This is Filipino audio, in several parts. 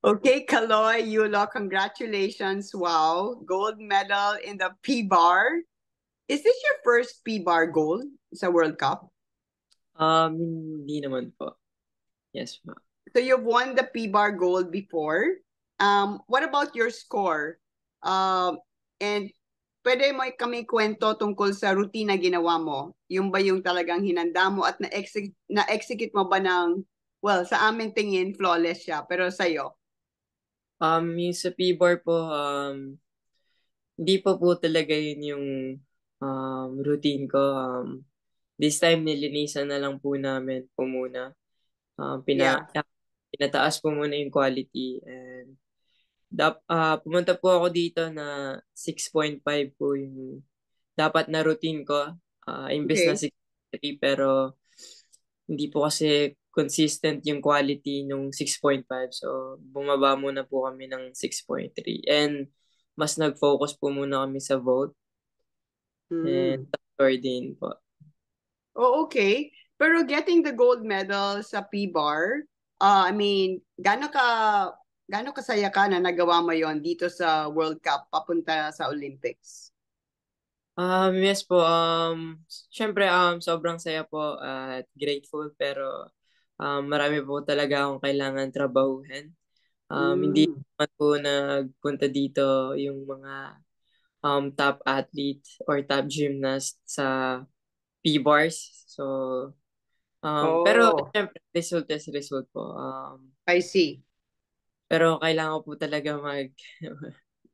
Okay, Kaloy, Yulo, congratulations. Wow, gold medal in the P-bar. Is this your first P-bar gold sa World Cup? Hindi naman po. Yes po. So you've won the P-bar gold before. What about your score? And pwede mo kami kwento tungkol sa routine na ginawa mo? Yung ba yung talagang hinanda mo at na-execute mo ba ng, well, sa aming tingin, flawless siya, pero sa'yo? Yung sa P-bar po, hindi pa po talaga yun yung routine ko. This time, nilinisan na lang po namin po muna. Yeah. Pinataas po muna yung quality. And pumunta po ako dito na 6.5 po yung dapat na routine ko. Imbes na Okay. 6.3, pero hindi po kasi consistent yung quality nung 6.5. So, bumaba muna po kami ng 6.3. And mas nag-focus po muna kami sa vote and Hmm. score din po. Oh, okay. Pero getting the gold medal sa P-bar, I mean, gaano kasaya ka na nagawa mo yon dito sa World Cup papunta sa Olympics? Yes po, syempre, sobrang saya po at grateful, pero marami po talaga akong kailangan trabahuhin. Hindi Mm. naman po nagpunta dito yung mga top athlete or top gymnast sa P-bars. So, pero Oh, syempre, result is result po. I see. Pero kailangan ko po talaga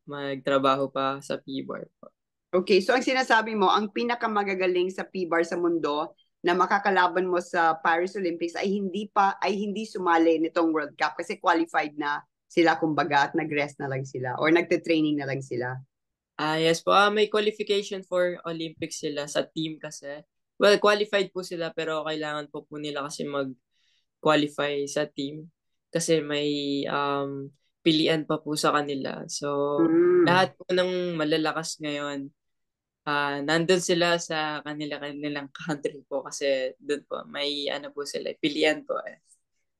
magtrabaho pa sa P-bar po. Okay, so ang sinasabi mo, ang pinakamagagaling sa P-bar sa mundo na makakalaban mo sa Paris Olympics ay hindi sumali nitong World Cup kasi qualified na sila kumbaga at nag-rest na lang sila or nagte-training na lang sila. Yes po. May qualification for Olympics sila sa team kasi. Well, qualified po sila, pero kailangan po nila kasi mag-qualify sa team kasi may pilian pa po sa kanila. So, Mm. lahat po ng malalakas ngayon, nandun sila sa kanilang country po kasi doon po may ano po sila, pilian po eh.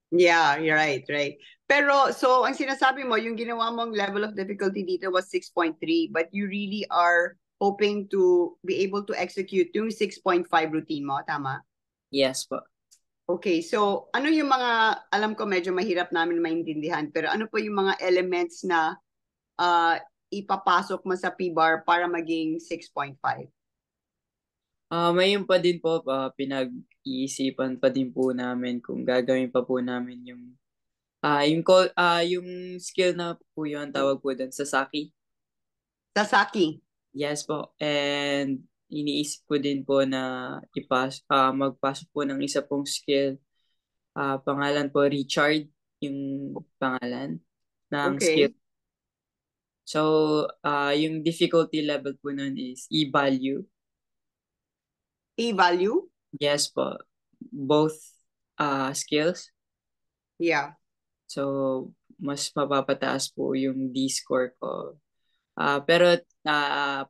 Yeah, you're right, right. Pero, so, ang sinasabi mo, yung ginawa mong level of difficulty dito was 6.3, but you really are hoping to be able to execute yung 6.5 routine mo, tama? Yes po. Okay, so, ano yung mga, alam ko medyo mahirap namin maintindihan, pero ano po yung mga elements na uh, ipapasok mo sa P-bar para maging 6.5? Mayroon pa din po, pinag-iisipan pa din po namin kung gagawin pa po namin yung skill na po yun, tawag po doon, Sasaki. Sasaki. Yes po. And iniisip ko din po na magpasok po ng isa pong skill. Pangalan po Richard, yung pangalan ng skill. Okay. So, yung difficulty level po nun is E-value. E-value? Yes po. Both skills. Yeah. So, mas mapapataas po yung D-score ko. Pero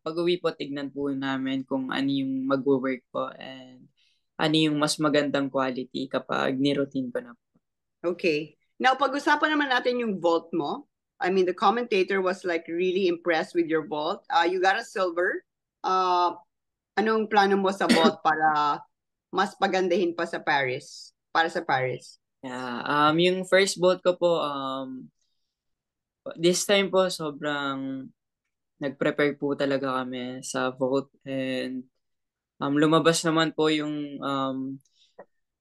pag-uwi po, tignan po namin kung ano yung mag-work po and ano yung mas magandang quality kapag niroutine ko na po. Okay. Now, pag-usapan naman natin yung vault mo. I mean, the commentator was like really impressed with your vault. You got a silver. Uh, anong plano mo sa vault para mas pagandahin pa sa Paris? Para sa Paris. Yeah, yung first boat ko po, this time po, sobrang nag-prepare po talaga kami sa vote and lumabas naman po yung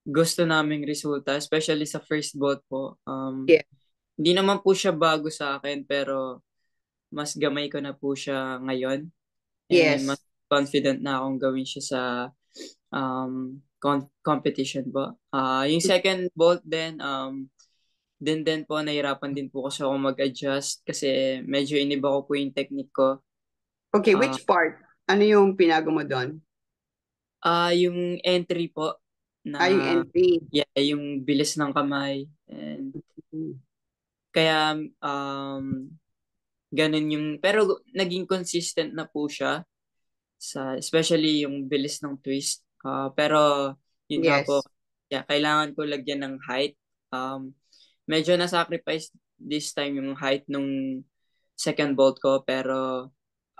gusto naming resulta, especially sa first vote po. Yeah. Hindi naman po siya bago sa akin, pero mas gamay ko na po siya ngayon and mas Yes. confident na akong gawin siya sa competition po. Yung second bolt din po, nahirapan din po kasi ako mag-adjust kasi medyo iniba ko po yung technique ko. Okay, Ah, which part? Ano yung pinago mo doon? yung entry po Yung na, entry. yeah, yung bilis ng kamay and Mm. kaya ganun yung, pero naging consistent na po siya sa especially yung bilis ng twist. Pero yun nga po, Yes. yeah, kailangan ko lagyan ng height. Medyo na-sacrifice this time yung height nung second vault ko, pero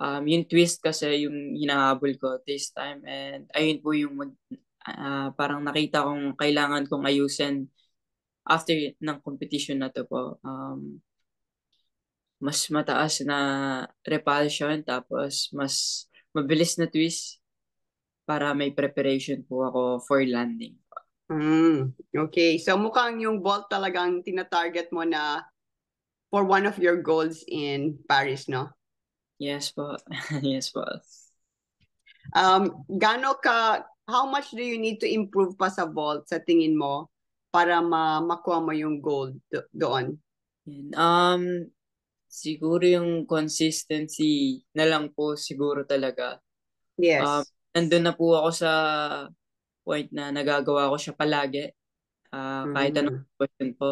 yung twist kasi yung hinahabol ko this time, and ayun po yung parang nakita kong kailangan kong ayusin after ng competition na to po. Mas mataas na repulsion, tapos mas mabilis na twist para may preparation po ako for landing. Okay. So mukhang yung vault talagang tinatarget mo na for one of your goals in Paris, no? Yes po. Yes po. How much do you need to improve pa sa vault sa tingin mo para makuha mo yung gold doon? Yan. Siguro yung consistency na lang po siguro talaga. Yes. Nandun na po ako sa point na nagagawa ko siya palagi. Kahit anong Mm. question po.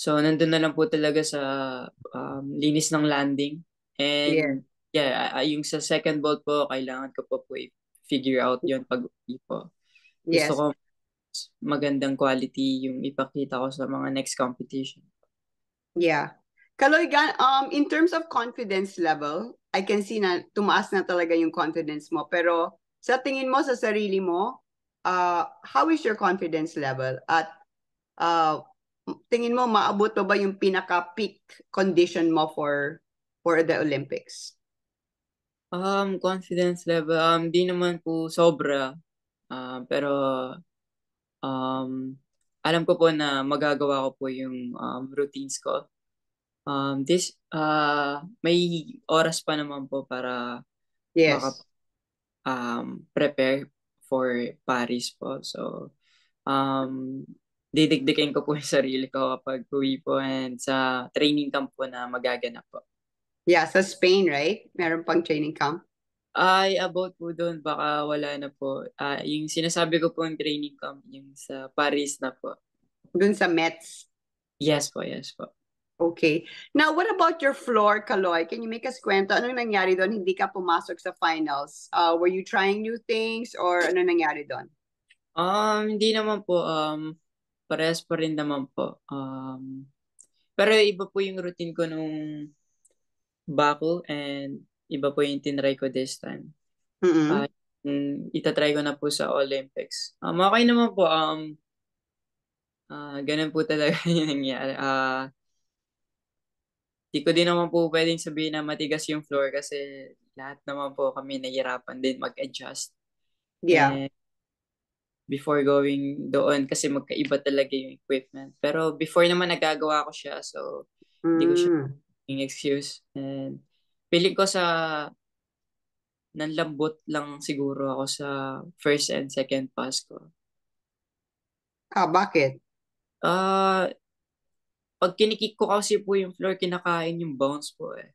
So, nandun na lang po talaga sa linis ng landing. Yes. And yeah, yung sa second vault po, kailangan ko po figure out yon pag uwi po. Gusto Yes. ko magandang quality yung ipakita ko sa mga next competition. Yeah. Kaloy, in terms of confidence level, I can see na tumaas na talaga yung confidence mo. Pero sa tingin mo sa sarili mo, how is your confidence level? At tingin mo maabot ba yung pinaka-peak condition mo for the Olympics? Confidence level, di naman po sobra. Pero alam ko po na magagawa ko po yung routines ko. May oras pa naman po para maka Yes. prepare for Paris po. So, didikdikin ko po yung sarili ko kapag uwi po, and sa training camp po na magaganap po. Yeah, sa Spain, right? Meron pang training camp. Ay, about po doon, baka wala na po. Yung sinasabi ko po yung training camp, yung sa Paris na po. Dun sa Mets. Yes po, yes po. Okay. Now, what about your floor, Kaloy? Can you make us kwento? Anong nangyari doon? Hindi ka pumasok sa finals. Were you trying new things or ano nangyari doon? Hindi naman po. Parehas pa rin naman po. Pero iba po yung routine ko nung Baku, and iba po yung tinry ko this time. Mm-mm. Itatry ko na po sa Olympics. Okay naman po. Ganun po talaga yung nangyari. Di ko din naman po pwedeng sabihin na matigas yung floor kasi lahat naman po kami nahihirapan din mag-adjust. Yeah. And before going doon kasi magkaiba talaga yung equipment. Pero before naman nagagawa ko siya, so hindi ko siya Mm. yung excuse. And feeling ko sa nanlambot lang siguro ako sa first and second pass ko. Bakit? Ah, Pag kinikik ko kasi po yung floor, kinakain yung bounce po eh.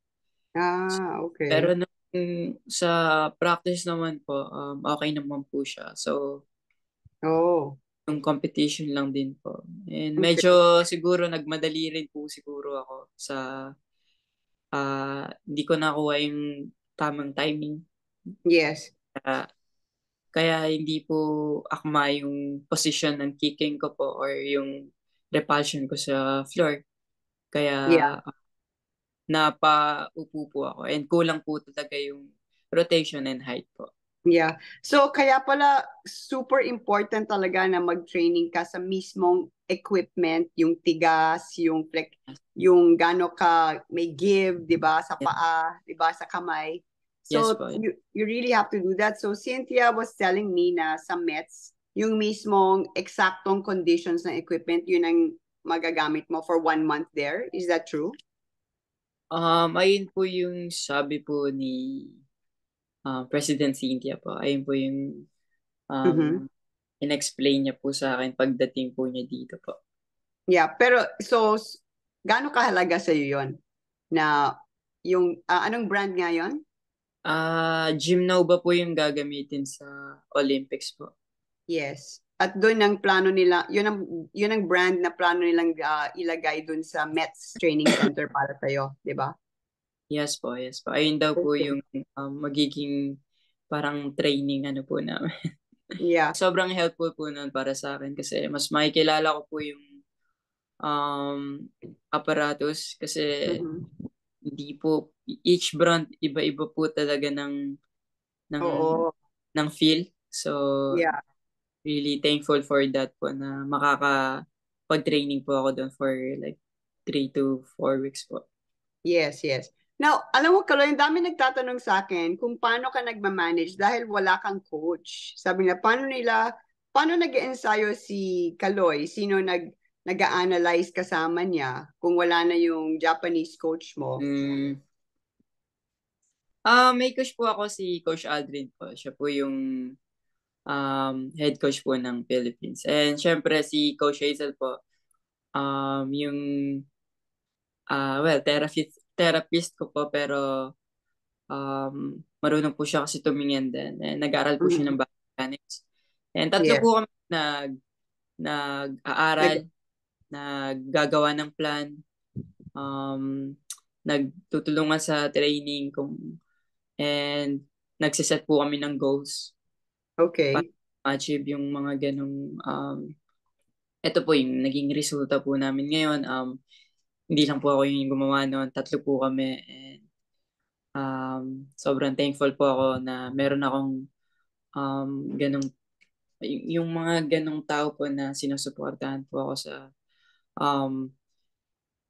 Pero Okay. sa practice naman po, okay naman po siya. So, Oh, yung competition lang din po. And okay. medyo siguro nagmadali rin po siguro ako sa hindi ko nakuha yung tamang timing. Yes. Kaya, kaya hindi po akma yung position ng kicking ko po or yung repulsion ko sa floor. Kaya Yeah. napaupo po ako, and kulang po talaga yung rotation and height po. Yeah. So, kaya pala super important talaga na mag-training ka sa mismong equipment, yung tigas, yung gano ka may give, 'di ba, sa Yes, paa, 'di ba, sa kamay. yes So, po. you really have to do that. So, Cynthia was telling me na sa Mets, yung mismong eksaktong conditions ng equipment, yun ang magagamit mo for 1 month there. Is that true? Ayun po yung sabi po ni President Cynthia po. Ayun po yung um, Mm-hmm. in-explain niya po sa akin pagdating po niya dito po. Yeah, pero so gaano kahalaga sa iyo 'yon? Na yung anong brand nga 'yon? Gymnova po yung gagamitin sa Olympics po. Yes. At doon ang plano nila, yun ang brand na plano nilang ilagay doon sa Mets Training Center para sa iyo, 'di ba? Yes po, yes po. Ayun daw po Okay. yung magiging parang training ano po namin. Yeah. Sobrang helpful po nun para sa akin kasi mas makikilala ko po yung um, apparatus kasi Mhm. hindi po each brand iba-iba po talaga ng Oo. ng feel. So Yeah. really thankful for that po na makakapag-training po ako doon for like 3 to 4 weeks po. Yes, yes. Now, alam mo, Kaloy, ang dami nagtatanong sa akin kung paano ka nagmamanage dahil wala kang coach. Sabi na, paano nag-ensayo si Kaloy? Sino nag-analyze kasama niya kung wala na yung Japanese coach mo? Mm. May coach po ako, si Coach Aldrin po. Siya po yung head coach po ng Philippines. And syempre si Coach Hazel po, yung well, therapist ko po pero marunong po siya kasi tumingin din. And nag-aaral po siya Mhm. ng biomechanics. And tatlo Yes. po kami Nag, nag-aaral, naggagawa ng plan, um, nagtutulungan sa training and nagsiset po kami ng goals para okay. ma-achieve yung mga ganong ito po yung naging resulta po namin ngayon. Hindi lang po ako yung gumawa noon, tatlo po kami. And sobrang thankful po ako na meron akong ganong yung mga ganong tao po na sinusuportahan po ako um,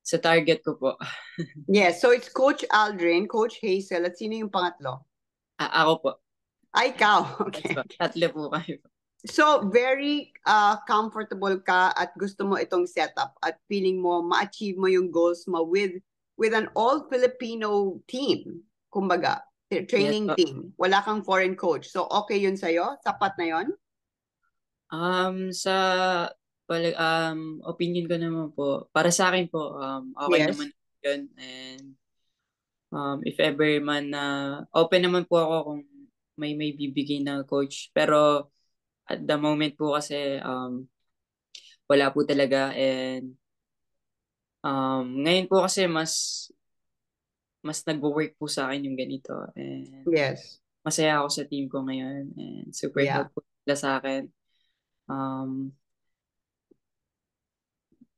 sa target ko po. Yes, so it's Coach Aldrin, Coach Hazel, at sino yung pangatlo? Ako po. Ay, ikaw. Yes Okay. po. Tatlo po kayo. So, very comfortable ka at gusto mo itong setup at feeling mo ma-achieve mo yung goals mo with an all-Filipino team. Kumbaga, Yes training po. team. Wala kang foreign coach. So, okay yun sa'yo? Sapat na yun? Sa opinion ko naman po, para sa akin po, okay Yes. naman yun. And if ever man na open naman po ako kung may bibigay na coach. Pero at the moment po kasi wala po talaga. And ngayon po kasi mas nagwo-work po sa akin yung ganito. And Yes. masaya ako sa team ko ngayon. And super Yeah. helpful sila sa akin. Um,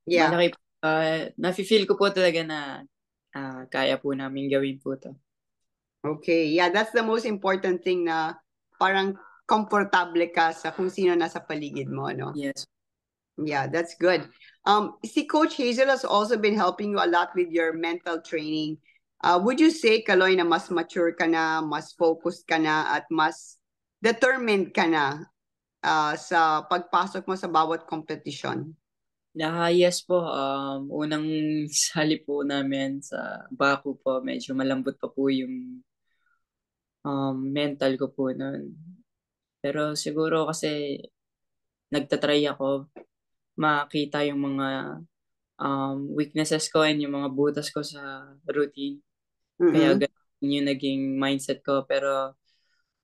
Yeah. malaki, nafe-feel ko po talaga na kaya po namin gawin po to. Okay. Yeah, that's the most important thing na parang komportable ka sa kung sino nasa paligid mo, no? Yes. Yeah, that's good. See, Coach Hazel has also been helping you a lot with your mental training. Would you say, Kaloy, na mas mature ka na, mas focused ka na, at mas determined ka na sa pagpasok mo sa bawat competition? Yes po, unang sali po namin sa Baku po, medyo malambot pa po yung mental ko po noon. Pero siguro kasi nagtatry ako makita yung mga weaknesses ko and yung mga butas ko sa routine. Kaya Mm-mm. ganun yung naging mindset ko. Pero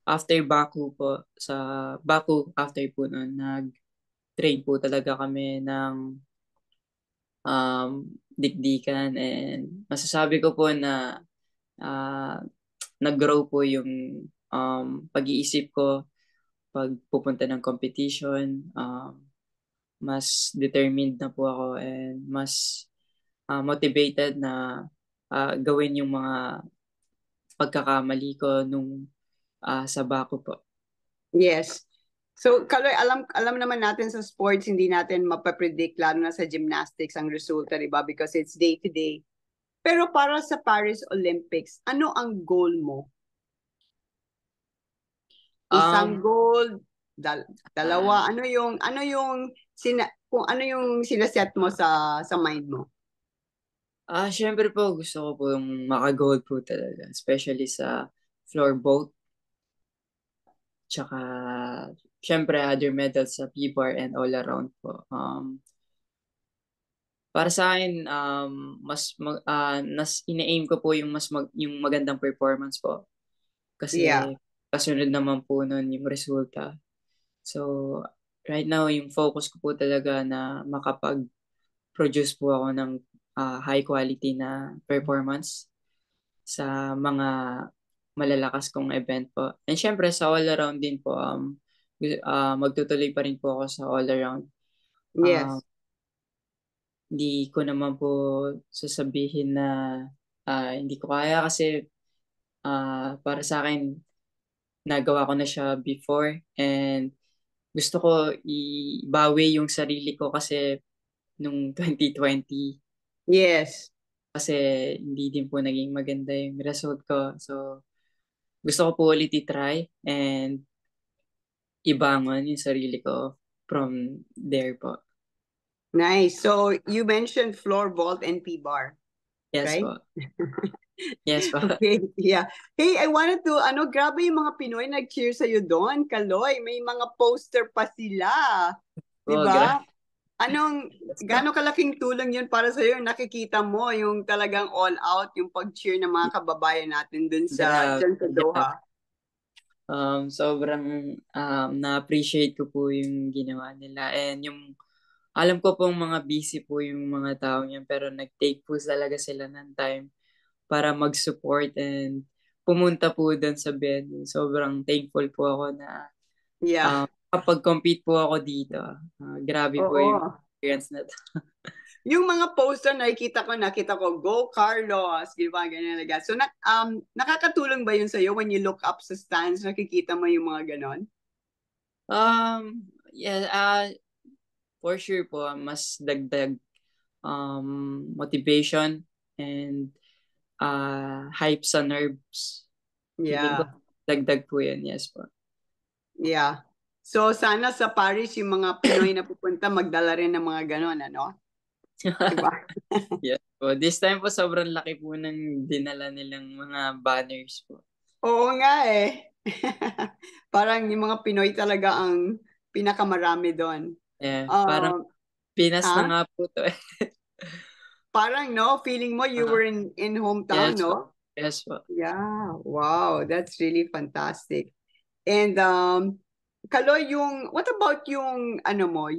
after Baku po, sa Baku after po noon, nag-train po talaga kami ng dikdikan and masasabi ko po na ah, nag-grow po yung pag-iisip ko pag pupunta ng competition. Mas determined na po ako and mas motivated na gawin yung mga pagkakamali ko nung sa Baku po. Yes. So, Kaloy, alam naman natin sa sports, hindi natin mapapredict, lalo na sa gymnastics, ang resulta, di ba? Because it's day to day. Pero para sa Paris Olympics, ano ang goal mo? Um, Isang gold, ah, dalawa, kung ano yung sinaset mo sa mind mo? Syempre po gusto ko po yung maka-gold po talaga, especially sa floor boat, tsaka syempre other medals sa P-bar and all around po. Para sa akin, ina-aim ko po yung yung magandang performance po. Yeah. Kasi kasunod naman po nun yung resulta. So, right now, yung focus ko po talaga na makapag-produce po ako ng high quality na performance sa mga malalakas kong event po. And syempre, sa all-around din po, magtutuloy pa rin po ako sa all-around. Yes. hindi ko naman po sasabihin na hindi ko kaya kasi para sa akin, nagawa ko na siya before and gusto ko ibawi yung sarili ko kasi nung 2020 Yes. kasi hindi din po naging maganda yung result ko. So, gusto ko po ulit i-try and ibangon yung sarili ko from there po. Nice. So you mentioned floor vault and P-bar, Yes right? po. Yes po. Okay, yeah. Hey, I wanted to, grabe yung mga Pinoy nag-cheer sa'yo doon, Kaloy. May mga poster pa sila. Di Oh, ba? yes po. Gaano kalaking tulong yun para sa'yo? Nakikita mo yung talagang all out, yung pag-cheer ng mga kababayan natin dun Grabe. dyan sa Doha. Sobrang na-appreciate ko po yung ginawa nila and yung alam ko pong mga busy po yung mga taong yan pero nag-take po talaga sila ng time para mag-support and pumunta po doon sa venue. Sobrang thankful po ako na Yeah. kapag-compete po ako dito. Grabe po yung Oo. experience na to. Yung mga poster nakita ko, Go Carlos, di ba, ganyan na. So, nakakatulong ba yun sa'yo when you look up sa stands, nakikita mo yung mga ganon? Yeah, for sure po, mas dagdag motivation and hype sa nerves. Feeling ko Yeah, dagdag po yan, yes po. yeah. So, sana sa Paris, yung mga Pinoy na pupunta, magdala rin ng mga ganon, ano? Diba? Yes po. This time po sobrang laki po ng dinala nilang mga banners po. Oo nga eh. Parang yung mga Pinoy talaga ang pinakamarami doon. Yeah, parang Um, Pinas na ha? nga po to eh. Parang, no, feeling mo you Ah, were in hometown, yes po. no? Yes po. Yeah, wow, that's really fantastic. And Kaloy, what about yung ano mo,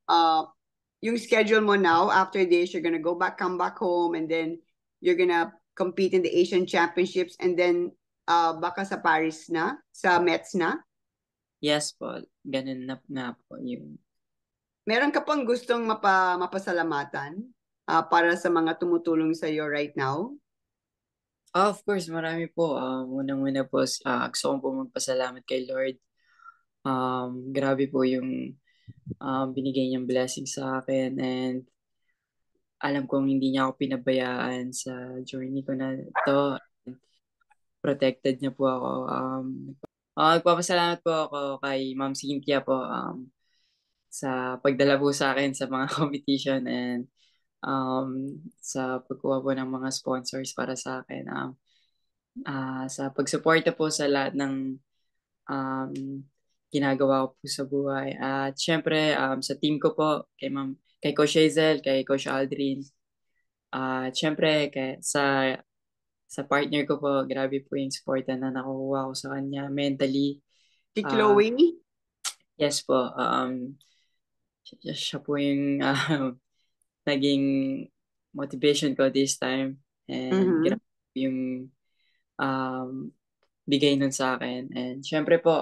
uh yung schedule mo now after this you're gonna come back home and then you're gonna compete in the Asian Championships and then baka sa Paris na, sa Mets na. Yes po. Ganun na nga po yung Meron ka pang gustong mapasalamatan para sa mga tumutulong sa iyo right now? Of course, marami po. Unang-una po, gusto ko po magpasalamat kay Lord. Grabe po yung binigay niyang blessing sa akin and alam kong hindi niya ako pinabayaan sa journey ko na to. Protected niya po ako. Nagpapasalamat po ako kay Ma'am Cynthia po sa pagdala po sa akin sa mga competition and sa pagkuha po ng mga sponsors para sa akin. Sa pagsuporta po sa lahat ng um, ginagawa ko po sa buhay. At syempre, sa team ko po, kay Coach Hazel, kay Coach Aldrin, at syempre, sa partner ko po, grabe po yung support na nakukuha ko sa kanya mentally. Si Ah, Chloe? yes po, siya po yung naging motivation ko this time. And Mhm. grabe yung um, bigay nun sa akin. And syempre po,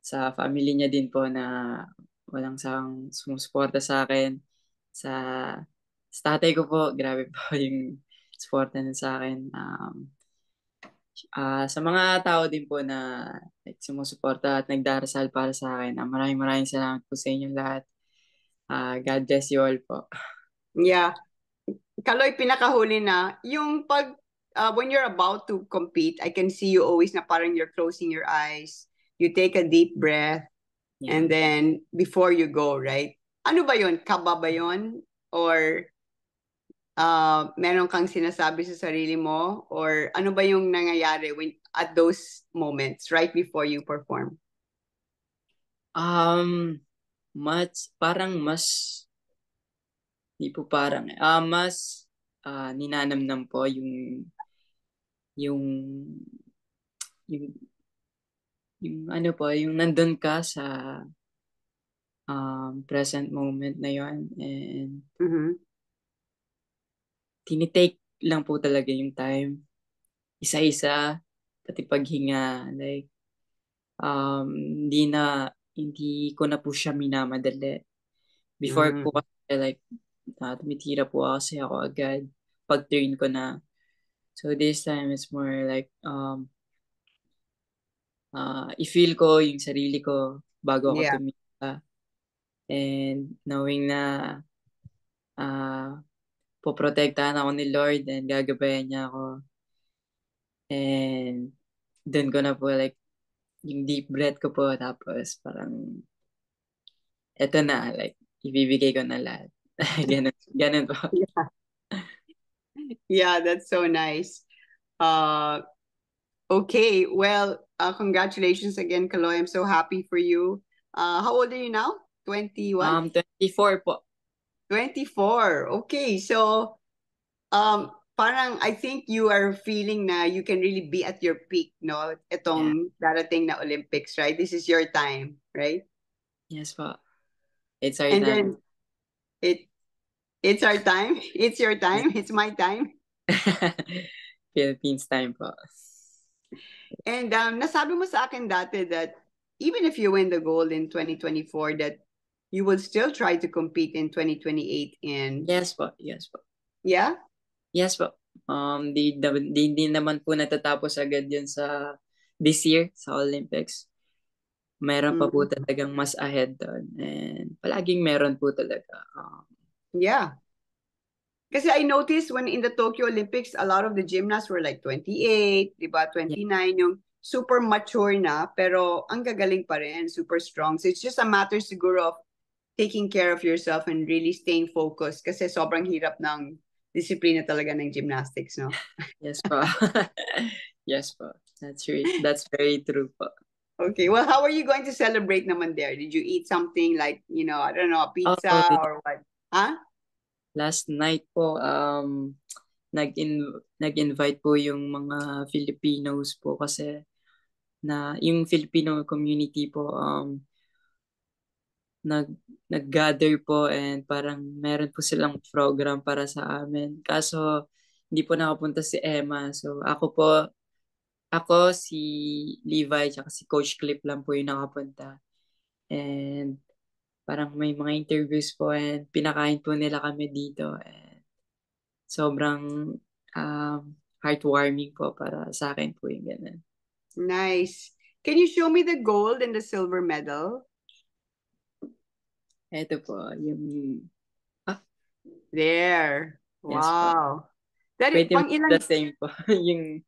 sa family niya din po na walang sang sumusuporta sa akin. Sa, sa tatay ko po, grabe po yung suporta niya sa akin. Sa mga tao din po na like, sumusuporta at nagdarasal para sa akin, maraming maraming salamat po sa inyong lahat. God bless you all po. Yeah. Kaloy, pinakahuli na, when you're about to compete, I can see you always na parang you're closing your eyes, you take a deep breath, Yeah. and then before you go, right? Ano ba yun? Kaba ba yun? Or meron kang sinasabi sa sarili mo? Or ano ba yung nangyayari at those moments, right before you perform? Um, parang di po parang, mas ninanamnam po yung, yung, yung ano po, yung nandun ka sa present moment na yon and Mhm. tinitake lang po talaga yung time, isa-isa, pati paghinga, like, hindi ko na po siya minamadali. Before po Mm. kasi, like, tumitira po kasi ako agad pag turn ko na. So this time it's more like i-feel ko yung sarili ko bago ako Yeah. tumira, and knowing na poprotektahan ako ni Lord and gagabayan niya ako, and dun ko na po like yung deep breath ko po, tapos parang eto na, like ibibigay ko na lahat. Ganun po. Yeah, that's so nice. Uh, okay, well, congratulations again, Kaloy. I'm so happy for you. How old are you now? 21? 24 po. 24. Okay, so parang I think you are feeling na you can really be at your peak, no? Yeah. Itong darating na Olympics, right? This is your time, right? Yes po. It's our And time. then it it's our time. It's your time. It's my time. Philippines time po. And nasabi mo sa akin dati that even if you win the gold in 2024, that you will still try to compete in 2028 in, Yes po. Yes po. yeah? Yes po. Di naman po natatapos agad yun sa this year sa Olympics. Meron pa po Mm, talagang mas ahead doon. And palaging meron po talaga. yeah. Kasi I noticed when in the Tokyo Olympics, a lot of the gymnasts were like 28, di ba? Yeah. 29, yung super mature na, pero ang gagaling pa rin, super strong. So it's just a matter siguro of taking care of yourself and really staying focused kasi sobrang hirap ng disiplina talaga ng gymnastics, no? Yes po. Yes po. That's right. That's very true po. Okay, well, how are you going to celebrate naman there? Did you eat something like, I don't know, a Oh, pizza or what? Huh? last night po, nag-invite po yung mga Filipinos po kasi na yung Filipino community po nag nag-gather po, and parang meron po silang program para sa amin. Kaso hindi po nakapunta si Emma. So ako si Levi tsaka si Coach Clip lang po yung nakapunta. And parang may mga interviews po, and pinakain po nila kami dito, and sobrang um, heartwarming po para sa akin po yung ganun. Nice. Can you show me the gold and the silver medal? Eto po, yung, ah, There. yes po. Wow. That is, Pretty pang much the ilang, same po. yung